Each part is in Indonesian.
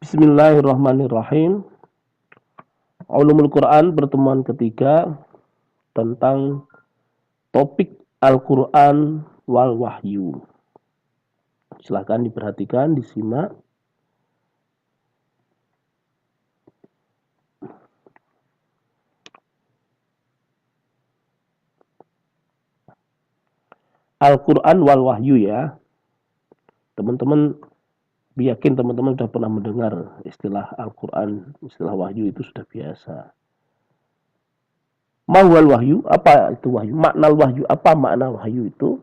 Bismillahirrahmanirrahim. Ulumul Quran pertemuan ketiga tentang topik Al-Quran wal Wahyu. Silahkan diperhatikan, disimak. Al-Quran wal Wahyu ya. Teman-teman, yakin teman-teman sudah pernah mendengar istilah Al-Quran, istilah Wahyu itu sudah biasa. Mawal Wahyu, apa itu Wahyu? Makna Wahyu, apa makna Wahyu itu?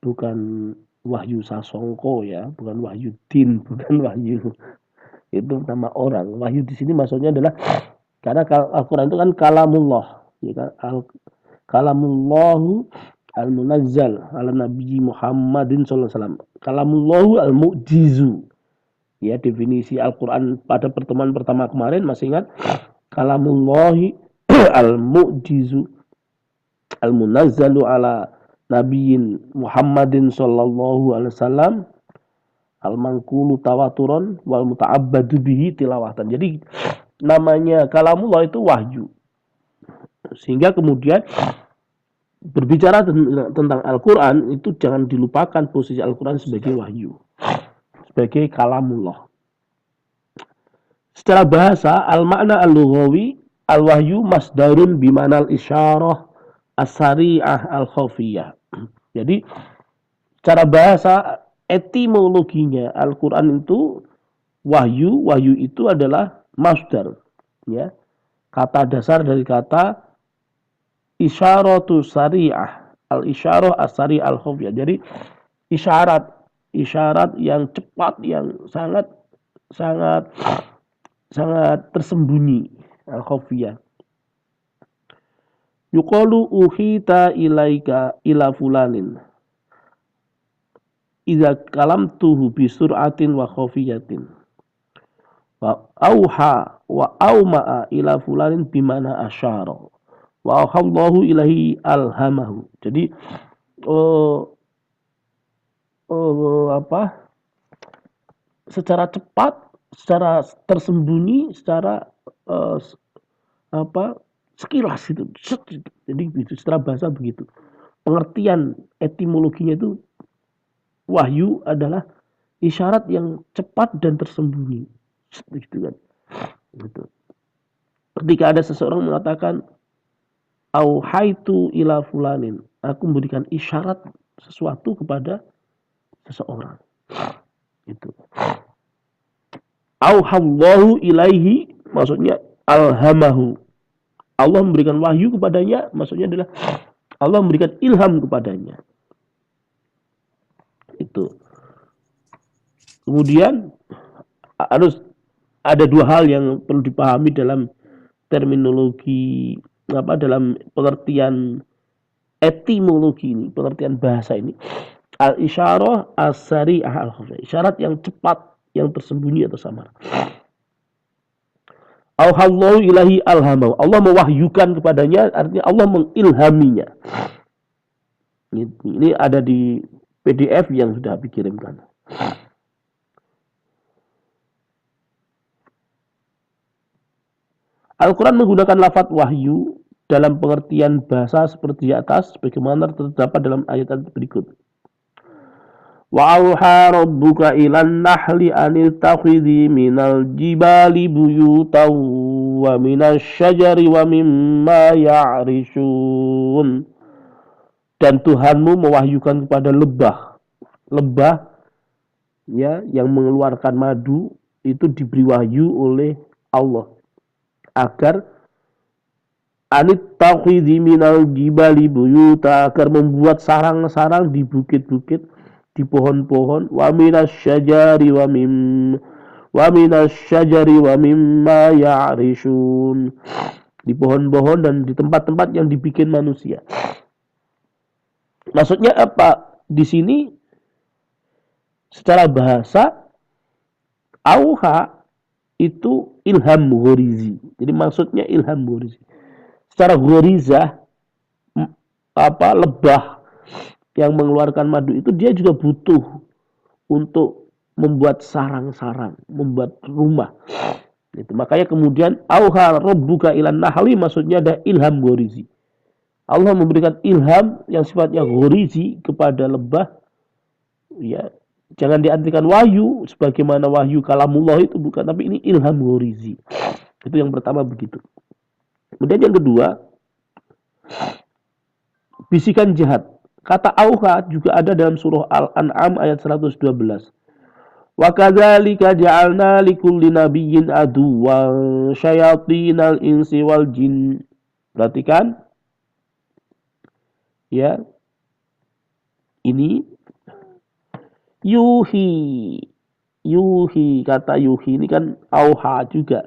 Bukan Wahyu Sasongko ya, bukan Wahyu Din, bukan Wahyu. Itu nama orang. Wahyu di sini maksudnya adalah karena Al-Quran itu kan kalamullah, ya kan? Kalamullahu al-munazzal ala Nabi Muhammadin sallallahu alaihi wasallam. Kalamullahu al-mu'jizu. Ya, definisi Al-Quran pada pertemuan pertama kemarin masih ingat? Kalamullahi al-mu'jizu al-munazzalu ala Nabiyin Muhammadin sallallahu alaihi wasallam al-manqulu tawaturon wal muta'abbadu bihi tilawatan. Jadi namanya kalamullah itu wahyu. Sehingga kemudian berbicara tentang Al-Quran itu jangan dilupakan posisi Al-Quran sebagai wahyu, sebagai kalamullah. Secara bahasa, al-makna al-lughawi al-wahyu masdarun bimanal isyarah as-sari'ah al-khafiyah. Jadi secara bahasa, etimologinya Al-Quran itu wahyu itu adalah masdar, ya, kata dasar dari kata isyaratu sari'ah, al-isyarah as-sari'ah al-khafiyah. Jadi isyarat yang cepat, yang sangat tersembunyi, al-khafiyah. Yuqalu uhita ilaika ila fulanin idza kalamtuhu bi sur'atin wa khafiyatin wa auha wa auma'a ila fulanin bimana asyara wa auhallahu ilahi alhamahu. Jadi secara cepat, secara tersembunyi, secara sekilas itu. Jadi secara bahasa begitu. Pengertian etimologinya itu wahyu adalah isyarat yang cepat dan tersembunyi. Gitu kan. Gitu. Ketika ada seseorang mengatakan auhaitu ila fulanin, aku memberikan isyarat sesuatu kepada seseorang. Itu. Auhallahu ilaihi maksudnya alhamahu. Allah memberikan wahyu kepadanya, maksudnya adalah Allah memberikan ilham kepadanya. Itu. Kemudian harus ada dua hal yang perlu dipahami dalam terminologi dalam pengertian etimologi ini, pengertian bahasa ini. Al-isyarah as-sari'ah al-khafiyah. Isyarat yang cepat, yang tersembunyi atau samar. Auhallahu ilahi alhamahu. Allah mewahyukan kepadanya, artinya Allah mengilhaminya. Ini ada di PDF yang sudah dikirimkan. Al-Quran menggunakan lafaz wahyu dalam pengertian bahasa seperti di atas, sebagaimana terdapat dalam ayat berikut. Wa auha rabbuka ilan nahli anil takhidhi minal jibali buyutaw wa minas syajari wa mimma ya'rishun. Dan Tuhanmu mewahyukan kepada lebah ya, yang mengeluarkan madu itu diberi wahyu oleh Allah agar anit takhidhi minal jibali buyuta, agar membuat sarang-sarang di bukit-bukit, di pohon-pohon, wa minas syajari wa mimma ya'rishun, di pohon-pohon dan di tempat-tempat yang dibikin manusia. Maksudnya apa? Di sini secara bahasa auha itu ilham ghorizi. Jadi maksudnya ilham ghorizi. Secara ghorizah lebah yang mengeluarkan madu itu dia juga butuh untuk membuat sarang-sarang, membuat rumah. Itu makanya kemudian auha rabbuka ilan nahli, maksudnya ada ilham ghorizi. Allah memberikan ilham yang sifatnya ghorizi kepada lebah, ya. Jangan diartikan wahyu sebagaimana wahyu kalamullah itu, bukan, tapi ini ilham ghorizi. Itu yang pertama begitu. Kemudian yang kedua, bisikan jahat. Kata auha juga ada dalam surah Al-An'am ayat 112. Wa kadzalika ja'alna likulli nabiyyin aduwwan syayatinal insi wal jin. Perhatikan ya. Ini yuhi. Yuhi, kata yuhi ini kan auha juga.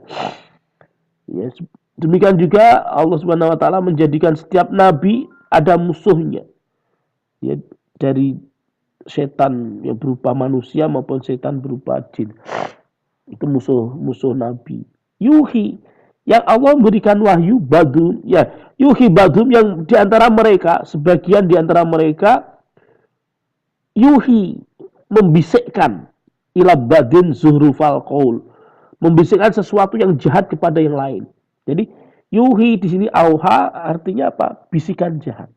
Ya, demikian juga Allah Subhanahu wa taala menjadikan setiap nabi ada musuhnya. Ya, dari setan yang berupa manusia maupun setan berupa jin. Itu musuh nabi. Yuhi, yang Allah memberikan wahyu badum, ya, yuhi badum, yang diantara mereka, sebagian diantara mereka yuhi, membisikkan ila badin zuhrufal qaul, membisikkan sesuatu yang jahat kepada yang lain. Jadi yuhi di sini auha artinya apa? Bisikan jahat.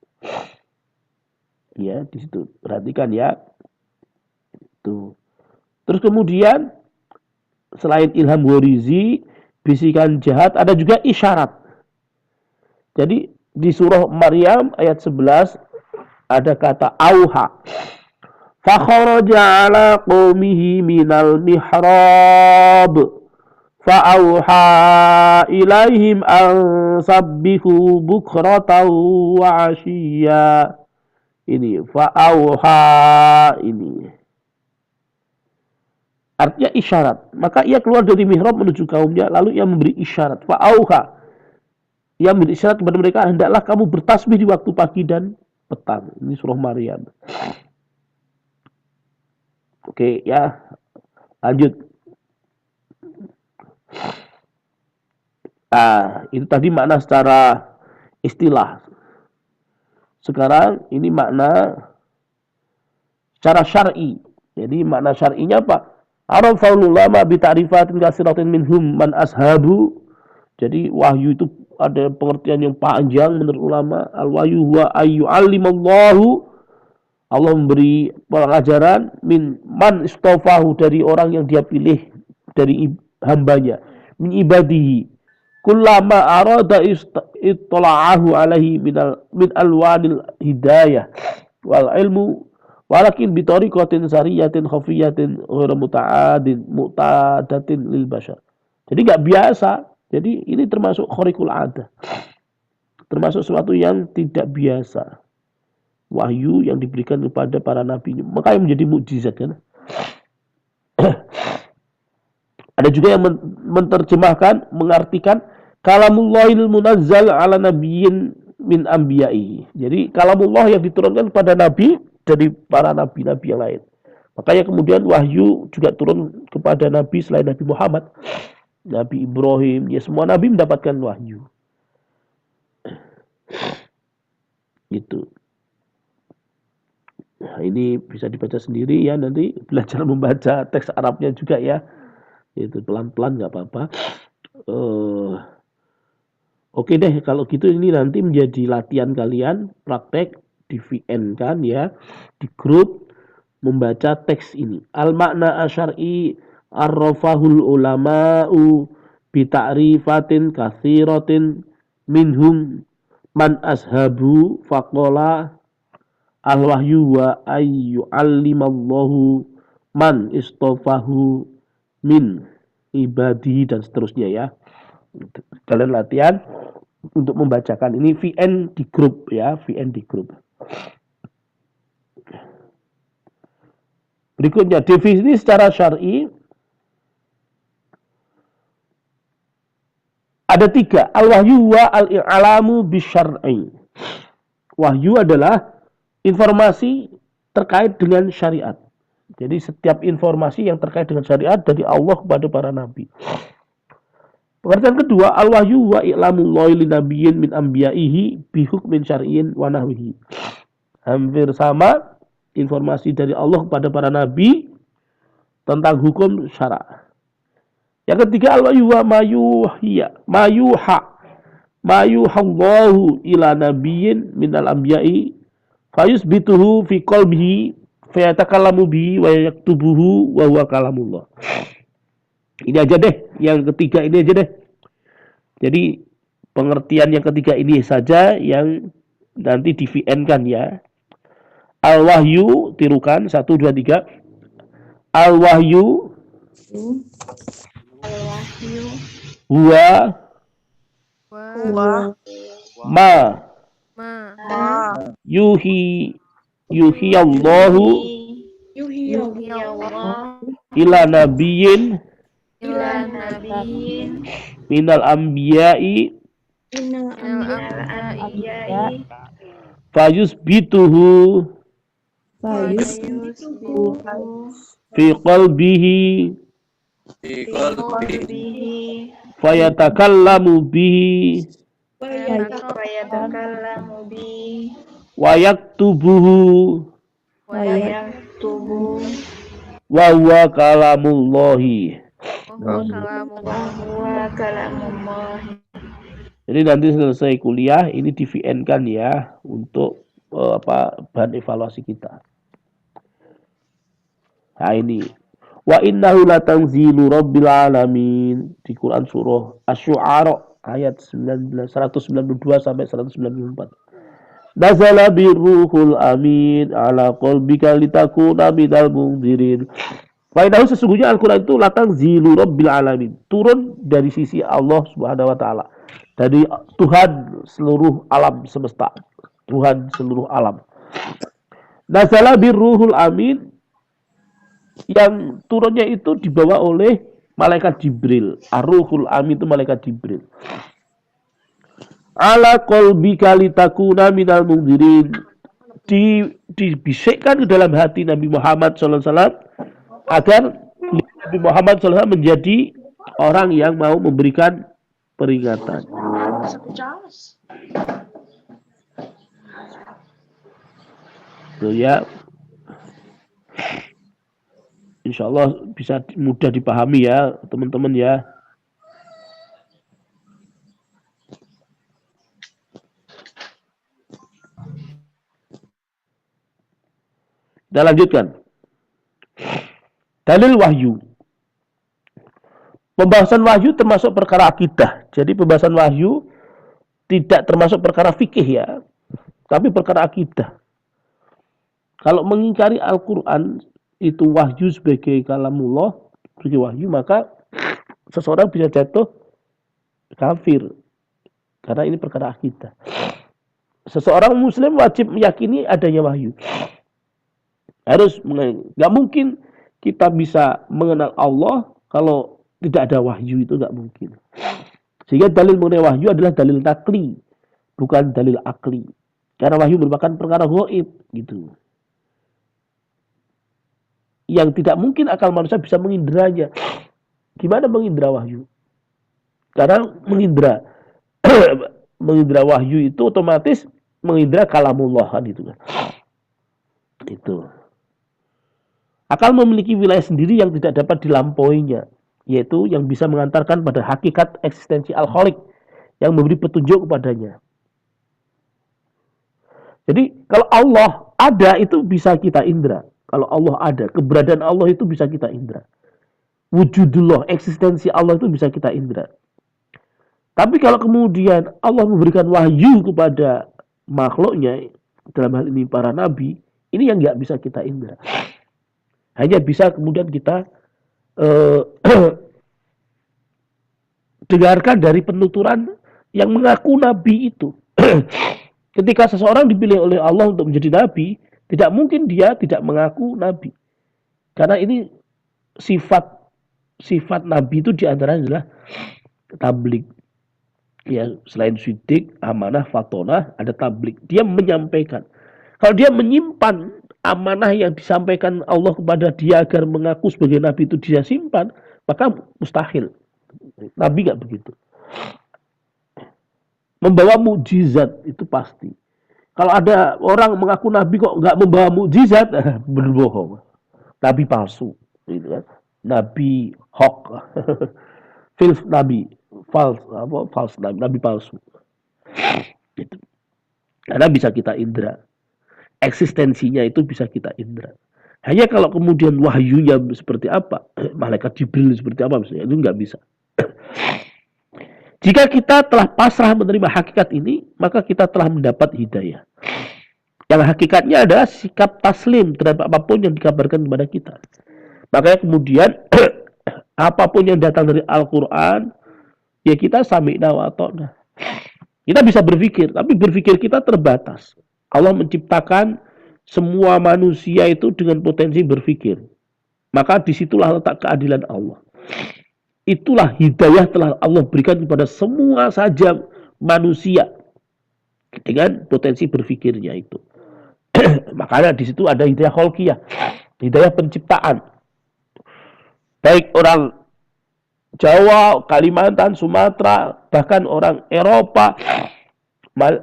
Ya, di situ perhatikan ya. Tuh. Terus kemudian selain ilham ghorizi, bisikan jahat, ada juga isyarat. Jadi di surah Maryam ayat 11 ada kata auha. Fa kharaja ala qaumihi minal mihrab fa auha ilaihim an sabbihu bukratan wa ashiya. Ini fa auha ini artinya isyarat. Maka ia keluar dari mihrab menuju kaumnya, lalu ia memberi isyarat. Fa auha, ia memberi isyarat kepada mereka, hendaklah kamu bertasbih di waktu pagi dan petang. Ini surah Maryam. Oke ya, lanjut. Itu tadi makna secara istilah. Sekarang ini makna secara syar'i. Jadi makna syar'inya apa? Arafal ulama bi ta'rifatin kasiratin minhum man ashabu. Jadi wahyu itu ada pengertian yang panjang menurut ulama. Al-wahyu huwa ayyu'allimallahu, Allah memberi pengajaran, min man istofahu, dari orang yang dia pilih dari hambanya, min ibadihi, kullama arada ittala'ahu alaihi min alwanil hidayah wal ilmu, walakin bitariqatin sariyatin khafiyatin ghairu mu'tadatin lil bashar. Jadi enggak biasa. Jadi ini termasuk khariqul adah. Termasuk sesuatu yang tidak biasa. Wahyu yang diberikan kepada para nabi, maka yang menjadi mukjizat kan. Ada juga yang menerjemahkan, mengartikan kalamullahil munazzal ala nabiyyin min anbiya'i. Jadi kalamullah yang diturunkan kepada nabi dari para nabi-nabi yang lain. Makanya kemudian wahyu juga turun kepada nabi selain Nabi Muhammad, Nabi Ibrahim, ya semua nabi mendapatkan wahyu. Gitu. Nah, ini bisa dibaca sendiri ya, nanti belajar membaca teks Arabnya juga ya. Itu pelan-pelan nggak apa-apa. Oke deh, kalau gitu ini nanti menjadi latihan kalian praktek di VN kan ya, di grup membaca teks ini. Al-makna asyari arrafahul ulama'u bita'rifatin katsiratin minhum man ashabu faqala al-wahyu wa ayyu'allimallahu man istofahu min ibadi, dan seterusnya ya. Kalian latihan untuk membacakan ini VN di grup ya, VN di grup. Berikutnya definisi secara syar'i ada 3. Al-wahyu wa al-i'lamu bisyar'i. Wahyu adalah informasi terkait dengan syariat. Jadi setiap informasi yang terkait dengan syariat dari Allah kepada para nabi. Pengertian kedua, al-wahyu wa i'lamullahi linabiyyin min anbiya'ihi bihukmin syar'iyyin wa nahwihi. Hampir sama, informasi dari Allah kepada para nabi tentang hukum syara. Yang ketiga al-wahyu wa mayuhallahu ila nabiyyin minal anbiya'i fayusbituhu fi qalbihi fayatakallamu bihi wa yaktubuhu wa huwa kalamullah. Ini aja deh, yang ketiga ini aja deh. Jadi pengertian yang ketiga ini saja yang nanti di VN kan ya. Al-wahyu, tirukan 1 2 3. Al-wahyu huwa ma yuhiyallahu ila nabiyyin minal anbiya'i fayusbituhu fi qalbihi fayatakallamu bihi wa yaktubuhu wa huwa kalamullahi. Jadi nanti selesai kuliah ini di VN kan ya untuk bahan evaluasi kita. Nah ini wa innahu latanzilu rabbil alamin di Quran surah Asy-Syu'ara ayat 192 sampai 194. Nazala birruhul amin ala qalbika litakuna minal munzirin. Wa innahu sesungguhnya Al-Quran itu latanzilu rabbil alamin, turun dari sisi Allah Subhanahu wa taala, dari Tuhan seluruh alam semesta, Tuhan seluruh alam. Nazala birruhul amin, yang turunnya itu dibawa oleh malaikat Jibril. Ar-Ruhul Amin itu malaikat Jibril. Ala qalbika litakuna minal munzirin, dibisikkan ke dalam hati Nabi Muhammad SAW agar Nabi Muhammad SAW menjadi orang yang mau memberikan peringatan. Tuh ya, insya Allah bisa mudah dipahami ya teman-teman ya. Kita lanjutkan. Dalil wahyu. Pembahasan wahyu termasuk perkara akidah. Jadi pembahasan wahyu tidak termasuk perkara fikih ya, tapi perkara akidah. Kalau mengingkari Al-Quran itu wahyu sebagai kalamullah, sebagai wahyu, maka seseorang bisa jatuh kafir. Karena ini perkara akidah. Seseorang muslim wajib meyakini adanya wahyu. Nggak mungkin kita bisa mengenal Allah kalau tidak ada wahyu, itu nggak mungkin. Sehingga dalil mengenai wahyu adalah dalil takli, bukan dalil akli. Karena wahyu merupakan perkara gaib gitu, yang tidak mungkin akal manusia bisa mengindranya. Gimana mengindra wahyu? Karena mengindra wahyu itu otomatis mengindra kalamullah kan itu kan. Itu. Akal memiliki wilayah sendiri yang tidak dapat dilampauinya, yaitu yang bisa mengantarkan pada hakikat eksistensi Al-Khaliq yang memberi petunjuk kepadanya. Jadi kalau Allah ada itu bisa kita indra. Kalau Allah ada, keberadaan Allah itu bisa kita indra. Wujudullah, eksistensi Allah itu bisa kita indra. Tapi kalau kemudian Allah memberikan wahyu kepada makhluknya, dalam hal ini para nabi, ini yang nggak bisa kita indra. Hanya bisa kemudian kita dengarkan dari penuturan yang mengaku nabi itu. Ketika seseorang dipilih oleh Allah untuk menjadi nabi, tidak mungkin dia tidak mengaku nabi. Karena ini sifat nabi itu diantaranya adalah tablik. Ya, selain sidik, amanah, fatonah, ada tablik. Dia menyampaikan. Kalau dia menyimpan amanah yang disampaikan Allah kepada dia agar mengaku sebagai nabi itu dia simpan, maka mustahil. Nabi nggak begitu. Membawa mukjizat itu pasti. Kalau ada orang mengaku nabi kok nggak membawa mukjizat, berbohong. Nabi palsu, gitu kan. nabi hoax, filth nabi, false nabi, nabi palsu. Gitu. Karena bisa kita indra, eksistensinya itu bisa kita indra. Hanya kalau kemudian wahyunya seperti apa, malaikat Jibril seperti apa misalnya, itu nggak bisa. Jika kita telah pasrah menerima hakikat ini, maka kita telah mendapat hidayah. Yang hakikatnya adalah sikap taslim terhadap apapun yang dikabarkan kepada kita. Makanya kemudian apapun yang datang dari Al-Quran, ya kita sami'na wa ata'na. Kita bisa berpikir, tapi berpikir kita terbatas. Allah menciptakan semua manusia itu dengan potensi berpikir. Maka disitulah letak keadilan Allah. Itulah hidayah telah Allah berikan kepada semua saja manusia dengan potensi berpikirnya itu. Makanya di situ ada hidayah kholqiyah, hidayah penciptaan. Baik orang Jawa, Kalimantan, Sumatera, bahkan orang Eropa,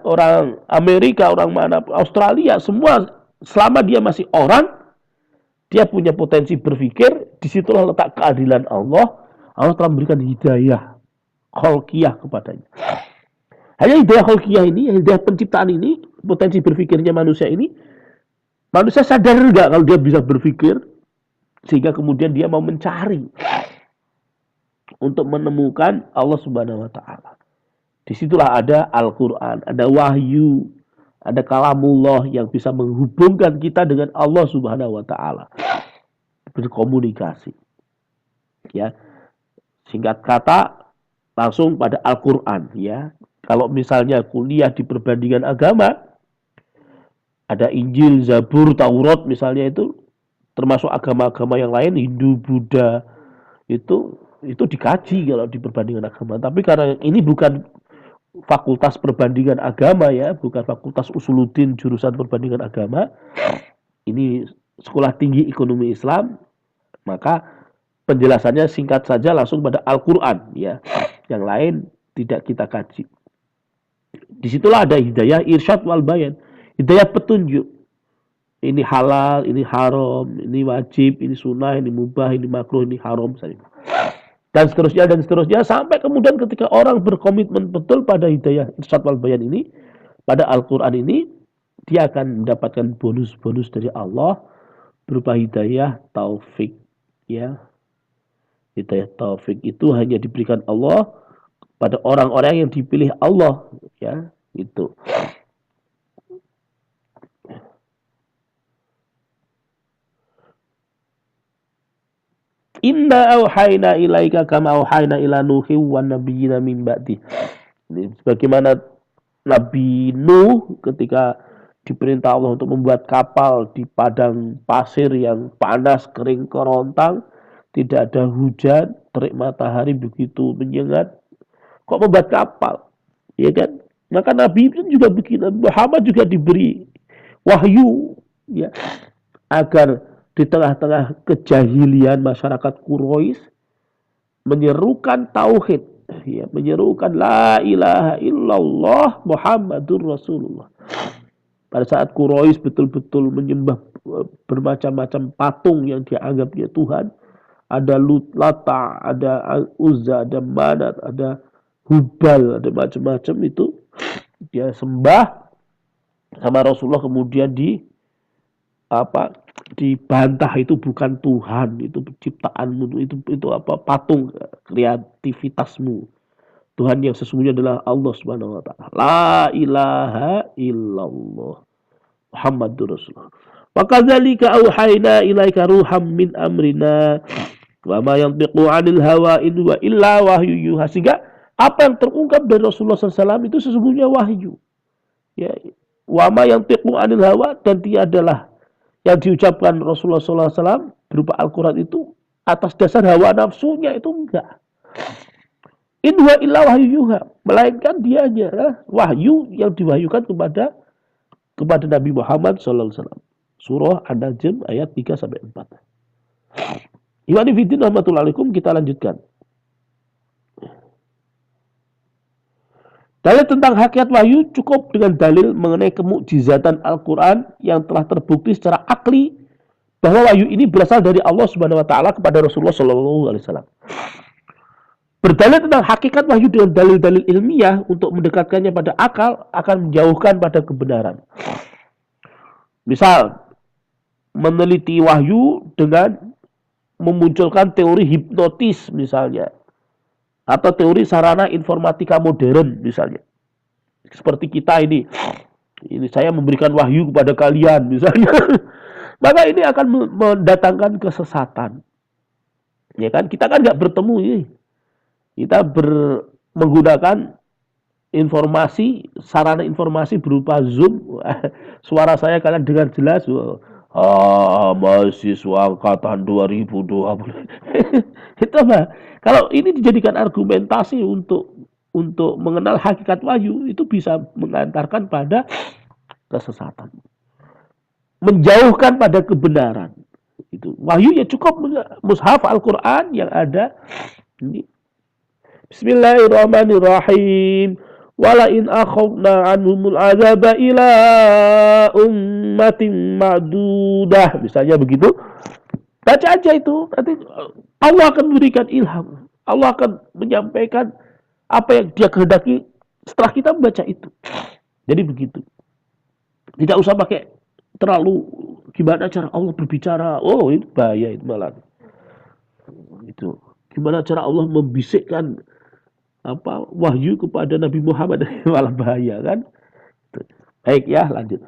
orang Amerika, orang mana, Australia, semua selama dia masih orang, dia punya potensi berpikir, disitulah letak keadilan Allah. Allah telah memberikan hidayah kholqiyah kepadanya. Hanya hidayah kholqiyah ini, hidayah penciptaan ini, potensi berpikirnya manusia ini, manusia sadar enggak kalau dia bisa berpikir, sehingga kemudian dia mau mencari untuk menemukan Allah Subhanahu wa Ta'ala. Disitulah ada Al-Quran, ada wahyu, ada kalamullah yang bisa menghubungkan kita dengan Allah Subhanahu wa Ta'ala, berkomunikasi. Ya, singkat kata, langsung pada Al-Quran. Ya, kalau misalnya kuliah di perbandingan agama, ada Injil, Zabur, Taurat misalnya, itu termasuk agama-agama yang lain, Hindu, Buddha, itu dikaji kalau di perbandingan agama. Tapi karena ini bukan fakultas perbandingan agama ya, bukan fakultas usuluddin jurusan perbandingan agama, ini sekolah tinggi ekonomi Islam, maka penjelasannya singkat saja langsung pada Al-Quran ya, yang lain tidak kita kaji. Disitulah ada hidayah irsyad wal bayan, hidayah petunjuk. Ini halal, ini haram, ini wajib, ini sunnah, ini mubah, ini makruh, ini haram misalnya. Dan seterusnya, sampai kemudian ketika orang berkomitmen betul pada hidayah irsyad wal bayan ini, pada Al-Quran ini, dia akan mendapatkan bonus-bonus dari Allah berupa hidayah taufik. Ya, hidayah taufik itu hanya diberikan Allah pada orang-orang yang dipilih Allah. Ya, itu. Inna auhayna ilaika kama auhayna ila nuhi wa nabiyina min ba'di. Sebagaimana Nabi Nuh ketika diperintah Allah untuk membuat kapal di padang pasir yang panas, kering, kerontang, tidak ada hujan, terik matahari begitu menyengat, kok membuat kapal, ya kan? Maka Nabi pun juga begitu, Muhammad juga diberi wahyu, ya, agar di tengah-tengah kejahilian masyarakat Quraisy menyerukan tauhid, ya, menyerukan la ilaha illallah Muhammadur Rasulullah. Pada saat Quraisy betul-betul menyembah bermacam-macam patung yang dianggapnya Tuhan, ada Lata, ada Uzza, ada Manat, ada Hubal, ada macam-macam itu dia sembah sama Rasulullah, kemudian dibantah, itu bukan Tuhan, itu ciptaanmu, itu patung, kreativitasmu. Tuhan yang sesungguhnya adalah Allah Subhanahu wa Ta'ala. La ilaha illallah Muhammadur Rasulullah. Wa kadzalika auhayna ilaika ruham min amrina wa ma yantiqu 'anil hawa in huwa illa wahyu yuha. Sehingga apa yang terungkap dari Rasulullah SAW itu sesungguhnya wahyu. Ya, wa ma yantiqu 'anil hawa, dan tiadalah yang diucapkan Rasulullah SAW berupa Al-Quran itu atas dasar hawa nafsunya, itu enggak. In huwa illa wahyu yuha, melainkan dia hanya wahyu yang diwahyukan kepada Nabi Muhammad SAW. Surah An-Najm ayat 3-4. Iwani fiddin rahmatullahi alaikum, kita lanjutkan. Dalil tentang hakikat wahyu cukup dengan dalil mengenai kemukjizatan Al-Quran yang telah terbukti secara akli bahwa wahyu ini berasal dari Allah Subhanahu wa taala kepada Rasulullah sallallahu alaihi wasallam. Berdalil tentang hakikat wahyu dengan dalil-dalil ilmiah untuk mendekatkannya pada akal akan menjauhkan pada kebenaran. Misal, meneliti wahyu dengan memunculkan teori hipnotis misalnya, atau teori sarana informatika modern misalnya. Seperti kita ini saya memberikan wahyu kepada kalian misalnya. Maka ini akan mendatangkan kesesatan. Ya kan? Kita kan nggak bertemu ini. Kita menggunakan informasi, sarana informasi berupa Zoom. Suara saya kalian dengar jelas. Mahasiswa angkatan 2020. Itu apa? Kalau ini dijadikan argumentasi untuk mengenal hakikat wahyu, itu bisa mengantarkan pada kesesatan. Menjauhkan pada kebenaran. Itu wahyu ya cukup mushaf Al-Qur'an yang ada ini. Bismillahirrahmanirrahim. Wala in akhadna anhumul azaba ila ummatin ma'dudah. Misalnya begitu. Baca aja itu. Nanti Allah akan memberikan ilham. Allah akan menyampaikan apa yang Dia kehendaki setelah kita membaca itu. Jadi begitu. Tidak usah pakai terlalu gimana cara Allah berbicara. Oh, itu bahaya itu malah. Itu. Gimana cara Allah membisikkan wahyu kepada Nabi Muhammad, malah bahaya kan. Baik ya, lanjut.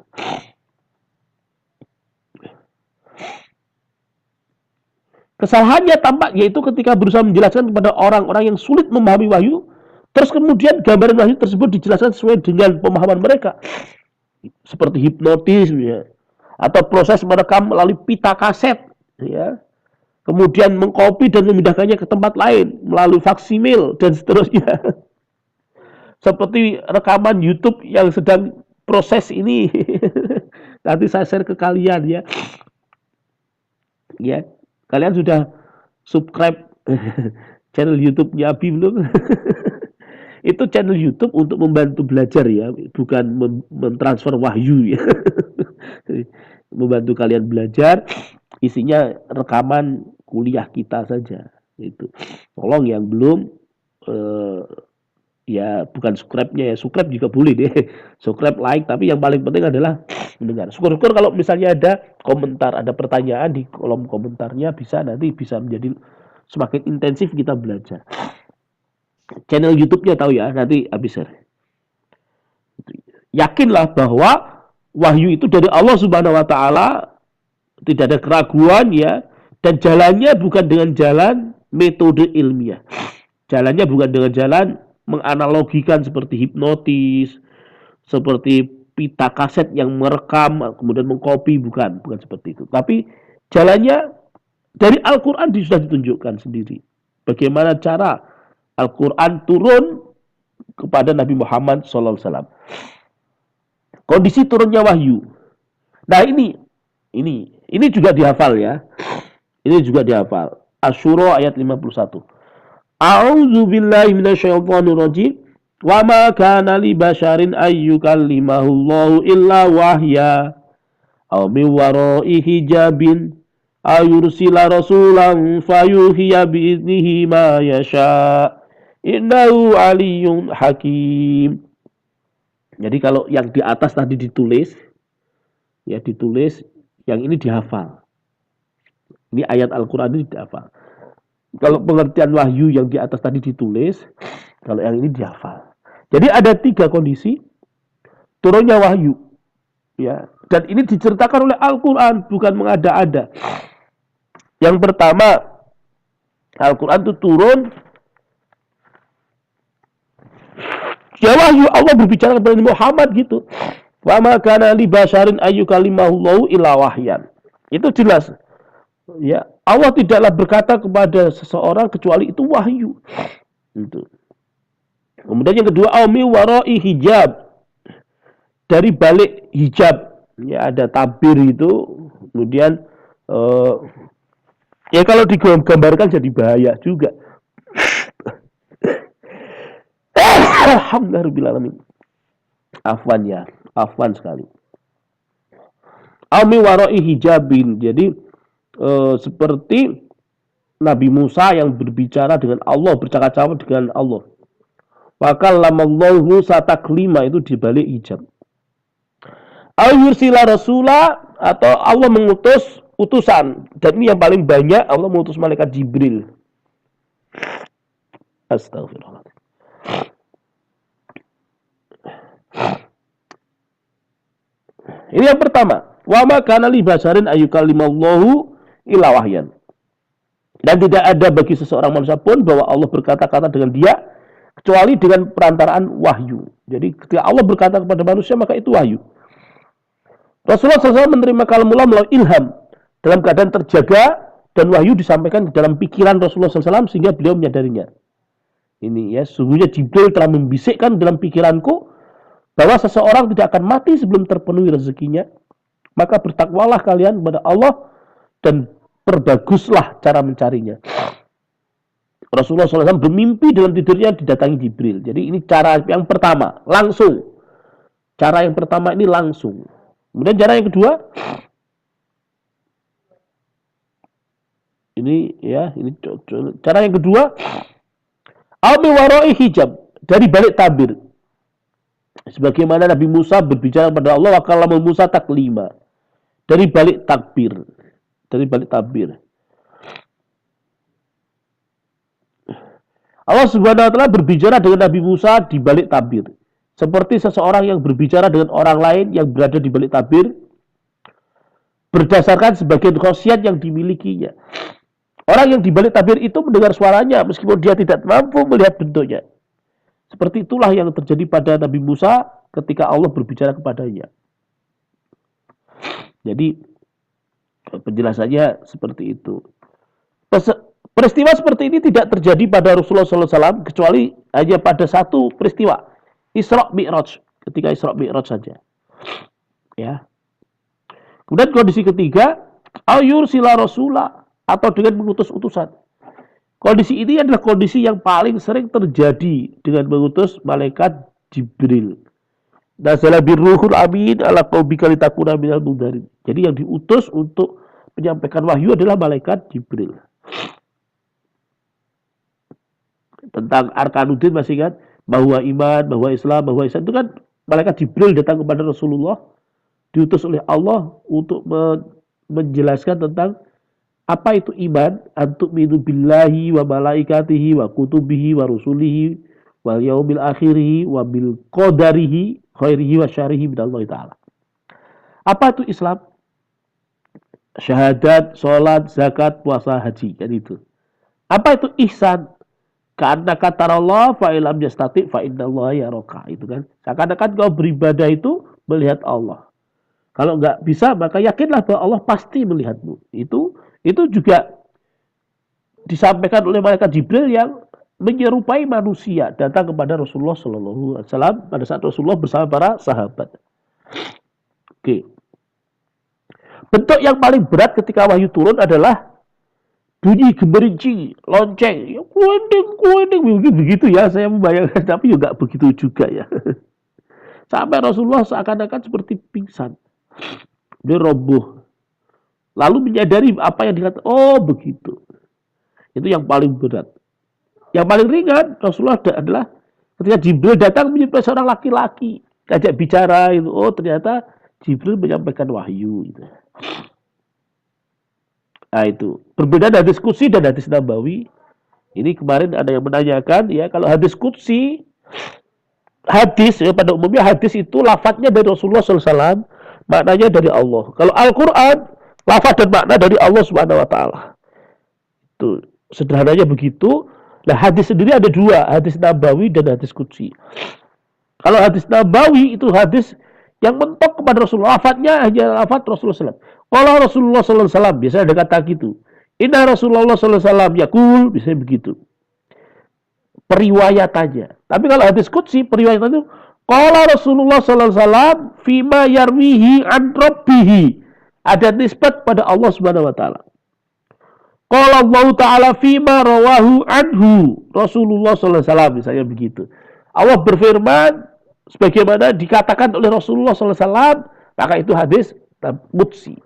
Kesalahannya tampak yaitu ketika berusaha menjelaskan kepada orang-orang yang sulit memahami wahyu, terus kemudian gambaran wahyu tersebut dijelaskan sesuai dengan pemahaman mereka, seperti hipnotis ya, atau proses merekam melalui pita kaset ya, kemudian mengcopy dan memindahkannya ke tempat lain melalui faksimil dan seterusnya. Seperti rekaman YouTube yang sedang proses ini. Nanti saya share ke kalian ya. Ya, kalian sudah subscribe channel YouTube-nya Abi belum? Itu channel YouTube untuk membantu belajar ya, bukan mentransfer wahyu ya. Membantu kalian belajar, isinya rekaman kuliah kita saja. Itu. Tolong yang belum ya bukan subscribe-nya ya, subscribe juga boleh deh. Subscribe, like, tapi yang paling penting adalah mendengar. Syukur-syukur kalau misalnya ada komentar, ada pertanyaan di kolom komentarnya bisa menjadi semakin intensif kita belajar. Channel YouTube-nya tahu ya, nanti habis share. Yakinlah bahwa wahyu itu dari Allah Subhanahu wa taala, tidak ada keraguan ya, dan jalannya bukan dengan jalan metode ilmiah. Jalannya bukan dengan jalan menganalogikan seperti hipnotis, seperti pita kaset yang merekam kemudian mengcopy, bukan seperti itu. Tapi jalannya dari Al-Qur'an sudah ditunjukkan sendiri. Bagaimana cara Al-Qur'an turun kepada Nabi Muhammad SAW. Kondisi turunnya wahyu. Nah ini juga dihafal ya. Ini juga dihafal. Asy-Syura ayat 51. A'udzu billahi minasyaitonir rajim. Wa ma kana li basyarin ayyukallimahullahu illa wahya aw min wara'i hijabin aw yursila rasulan fayuhiya bi idnihi ma yasha. Innahu aliyyun hakim. Jadi kalau yang di atas tadi ditulis, yang ini dihafal. Ini ayat Al-Qur'an ini dihafal. Kalau pengertian wahyu yang di atas tadi ditulis, kalau yang ini dihafal. Jadi ada 3 kondisi turunnya wahyu. Ya, dan ini diceritakan oleh Al-Qur'an, bukan mengada-ada. Yang pertama, Al-Qur'an itu turun ya wahyu, Allah berbicara kepada Muhammad gitu. Wa ma kana li basyarin ayyukallimahullahu illa wahyan. Itu jelas. Ya, Allah tidaklah berkata kepada seseorang kecuali itu wahyu. Itu. Kemudian yang kedua, aumi wara'i hijab. Dari balik hijab. Ya, ada tabir itu. Kemudian ya kalau digambarkan jadi bahaya juga. Alhamdulillahirrahmanirrahim. Afwan ya, afwan sekali. Aumi wara'i hijabin. Jadi seperti Nabi Musa yang berbicara dengan Allah, bercakap-cakap dengan Allah. Wa kallamallahu Musa taklima, itu dibalik ijab. Au yursila rasula, atau Allah mengutus utusan. Dan ini yang paling banyak, Allah mengutus malaikat Jibril. Astagfirullah. Ini yang pertama. Wa ma kana li basarin ayyukallimallahu illa wahyan. Dan tidak ada bagi seseorang manusia pun bahwa Allah berkata-kata dengan dia kecuali dengan perantaraan wahyu. Jadi ketika Allah berkata kepada manusia, maka itu wahyu. Rasulullah SAW menerima kalamullah melalui ilham dalam keadaan terjaga, dan wahyu disampaikan di dalam pikiran Rasulullah SAW sehingga beliau menyadarinya. Ini ya, sungguhnya Jibril telah membisikkan dalam pikiranku bahwa seseorang tidak akan mati sebelum terpenuhi rezekinya. Maka bertakwalah kalian kepada Allah dan perbaguslah cara mencarinya. Rasulullah SAW bermimpi dalam tidurnya didatangi Jibril. Jadi ini cara yang pertama, langsung. Cara yang pertama ini langsung. Kemudian cara yang kedua, ini cara yang kedua, al-min wara'i hijab, dari balik tabir. Sebagaimana Nabi Musa berbicara kepada Allah, wa kallama Musa taklima, dari balik takbir, dari balik tabir. Allah Subhanahu wa taala berbicara dengan Nabi Musa di balik tabir. Seperti seseorang yang berbicara dengan orang lain yang berada di balik tabir berdasarkan sebagian khasiat yang dimilikinya. Orang yang di balik tabir itu mendengar suaranya meskipun dia tidak mampu melihat bentuknya. Seperti itulah yang terjadi pada Nabi Musa ketika Allah berbicara kepadanya. Jadi penjelasannya seperti itu. Peristiwa seperti ini tidak terjadi pada Rasulullah SAW kecuali hanya pada satu peristiwa, Isra Mi'raj, ketika Isra Mi'raj saja. Ya. Kemudian kondisi ketiga, ayur sila rasula, atau dengan mengutus utusan. Kondisi ini adalah kondisi yang paling sering terjadi dengan mengutus malaikat Jibril. Nazala birruhul amin ala qaumika litakuna minal mundharin. Jadi yang diutus untuk menyampaikan wahyu adalah malaikat Jibril. Tentang Arkanuddin masih ingat? Bahwa iman, bahwa Islam, bahwa Islam itu kan malaikat Jibril datang kepada Rasulullah, diutus oleh Allah untuk menjelaskan tentang apa itu iman, antu'minu billahi wa malaikatihi wa kutubihi wa rusulihi wal yaumil akhirihi wa bil qadarihi khairihi wa syarihi minallahi ta'ala. Apa itu Islam? Syahadat, sholat, zakat, puasa, haji, kan itu. Apa itu ihsan? Karena kata Allah, fa'ilam yastati fa'innallaha yaraka. Itu kan. Seakan-akan kau beribadah itu melihat Allah. Kalau nggak bisa, maka yakinlah bahwa Allah pasti melihatmu. Itu juga disampaikan oleh malaikat Jibril yang menyerupai manusia datang kepada Rasulullah SAW pada saat Rasulullah bersama para sahabat. Oke. Bentuk yang paling berat ketika wahyu turun adalah bunyi gemerinci, lonceng, ya, kuending, begitu ya, saya membayangkan, tapi juga begitu juga ya. Sampai Rasulullah seakan-akan seperti pingsan. Dia roboh. Lalu menyadari apa yang dikatakan, oh begitu. Itu yang paling berat. Yang paling ringan, Rasulullah adalah ketika Jibril datang menjumpai seorang laki-laki, ajak bicara, itu, oh ternyata Jibril menyampaikan wahyu. Gitu. Nah itu berbeda dari hadis qudsi dan hadis nabawi. Ini kemarin ada yang menanyakan ya, kalau hadis qudsi, hadis ya, pada umumnya hadis itu lafadznya dari Rasulullah SAW, maknanya dari Allah. Kalau Al-Quran, lafadz dan makna dari Allah Subhanahu Wa Taala. Itu sederhananya begitu. Nah hadis sendiri ada dua, hadis nabawi dan hadis qudsi. Kalau hadis nabawi itu hadis yang mentok kepada Rasulullah, lafadznya hanya lafadz Rasulullah SAW. Kalau Rasulullah SAW biasanya ada kata gitu. Inna Rasulullah SAW yakul, biasanya begitu. Periwayatannya. Tapi kalau hadis qudsi, periwayatannya itu kalau Rasulullah SAW fima yarwihi an rabbihi, ada nisbat pada Allah Subhanahu Wa Taala. Kalau Allah Taala fima rawahu anhu Rasulullah SAW, misalnya begitu. Allah berfirman sebagaimana dikatakan oleh Rasulullah SAW, maka itu hadis qudsi.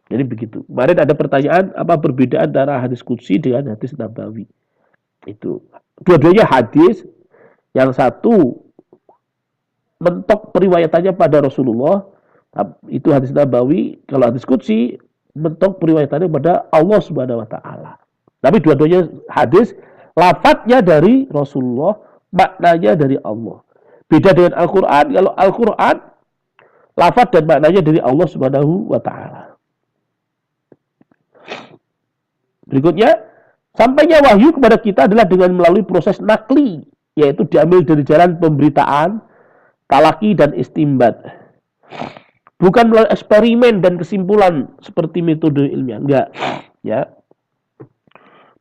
Jadi begitu. Kemarin ada pertanyaan apa perbedaan antara hadis qudsi dengan hadis nabawi. Itu. Dua-duanya hadis, yang satu mentok periwayatannya pada Rasulullah, itu hadis nabawi. Kalau hadis qudsi mentok periwayatannya pada Allah Subhanahu wa taala. Tapi dua-duanya hadis, lafadznya dari Rasulullah, maknanya dari Allah. Beda dengan Al-Qur'an, kalau Al-Qur'an lafadz dan maknanya dari Allah Subhanahu wa taala. Berikutnya, sampainya wahyu kepada kita adalah dengan melalui proses nakli, yaitu diambil dari jalan pemberitaan, talaki dan istimbat. Bukan melalui eksperimen dan kesimpulan seperti metode ilmiah, enggak. Ya.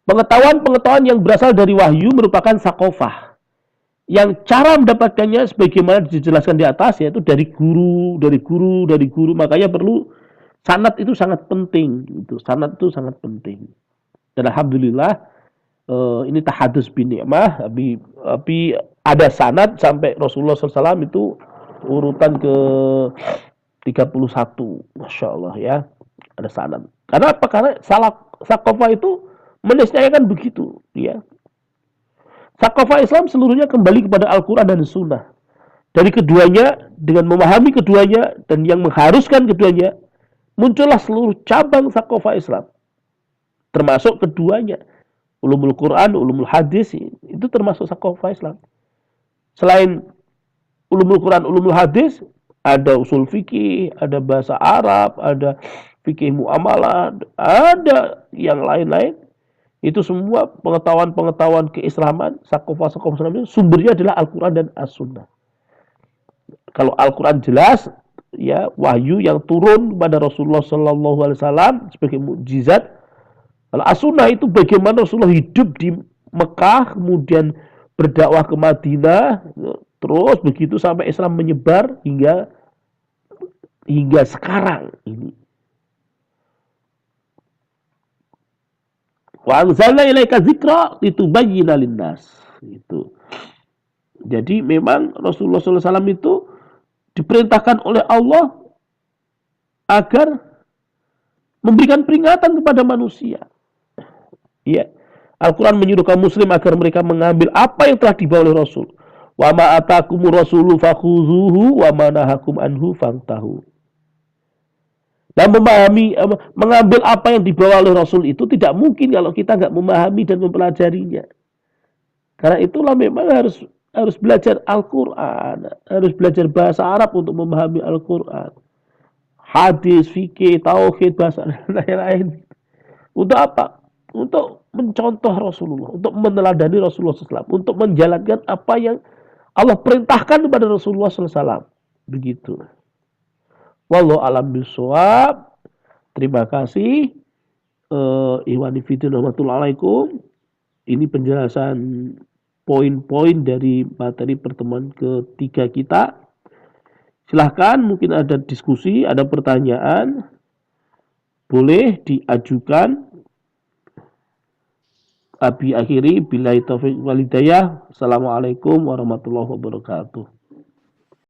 Pengetahuan-pengetahuan yang berasal dari wahyu merupakan sakofah. Yang cara mendapatkannya sebagaimana dijelaskan di atas, yaitu dari guru. Makanya perlu sanad, itu sangat penting. Sanad itu sangat penting. Dan alhamdulillah ini tahadus bin ni'mah, tapi ada sanad sampai Rasulullah SAW itu urutan ke 31. Masya Allah ya, ada sanad. Karena apa? Karena sakofah itu meniscayakan begitu ya. Sakofah Islam seluruhnya kembali kepada Al-Quran dan Sunnah. Dari keduanya, dengan memahami keduanya dan yang mengharuskan keduanya, muncullah seluruh cabang sakofah Islam. Termasuk keduanya. Ulumul Quran, ulumul hadis, itu termasuk sakofah Islam. Selain ulumul Quran, ulumul hadis, ada usul fikih, ada bahasa Arab, ada fikih muamalah, ada yang lain-lain. Itu semua pengetahuan-pengetahuan keislaman, sakofah-sakofah Islam itu sumbernya adalah Al-Quran dan As-Sunnah. Kalau Al-Quran jelas, ya wahyu yang turun kepada Rasulullah SAW sebagai mukjizat. Kalau As-Sunnah itu bagaimana Rasulullah hidup di Mekah, kemudian berdakwah ke Madinah, terus begitu sampai Islam menyebar hingga sekarang ini. Wa anzalna ilaika dzikra litubayyana linnas. Itu. Jadi memang Rasulullah SAW itu diperintahkan oleh Allah agar memberikan peringatan kepada manusia. Ya. Al-Quran menyuruh kaum muslim agar mereka mengambil apa yang telah dibawa oleh Rasul. Wa ma atakumur rasulu fakhuzuhu wa ma nahakum anhu fantahu. Dan mengambil apa yang dibawa oleh Rasul itu tidak mungkin kalau kita nggak memahami dan mempelajarinya. Karena itulah memang harus belajar Al-Quran, harus belajar bahasa Arab untuk memahami Al-Quran. Hadis, fikih, tauhid, bahasa lain-lain. Untuk apa? Untuk mencontoh Rasulullah, untuk meneladani Rasulullah SAW, untuk menjalankan apa yang Allah perintahkan kepada Rasulullah SAW. Begitu. Wallahu a'lam bishawab. Terima kasih. Ikhwani fillah warahmatullahi. Ini penjelasan poin-poin dari materi pertemuan ketiga kita. Silahkan, mungkin ada diskusi, ada pertanyaan, boleh diajukan. Abi akhiri billahi taufiq wal hidayah. Assalamualaikum warahmatullahi wabarakatuh.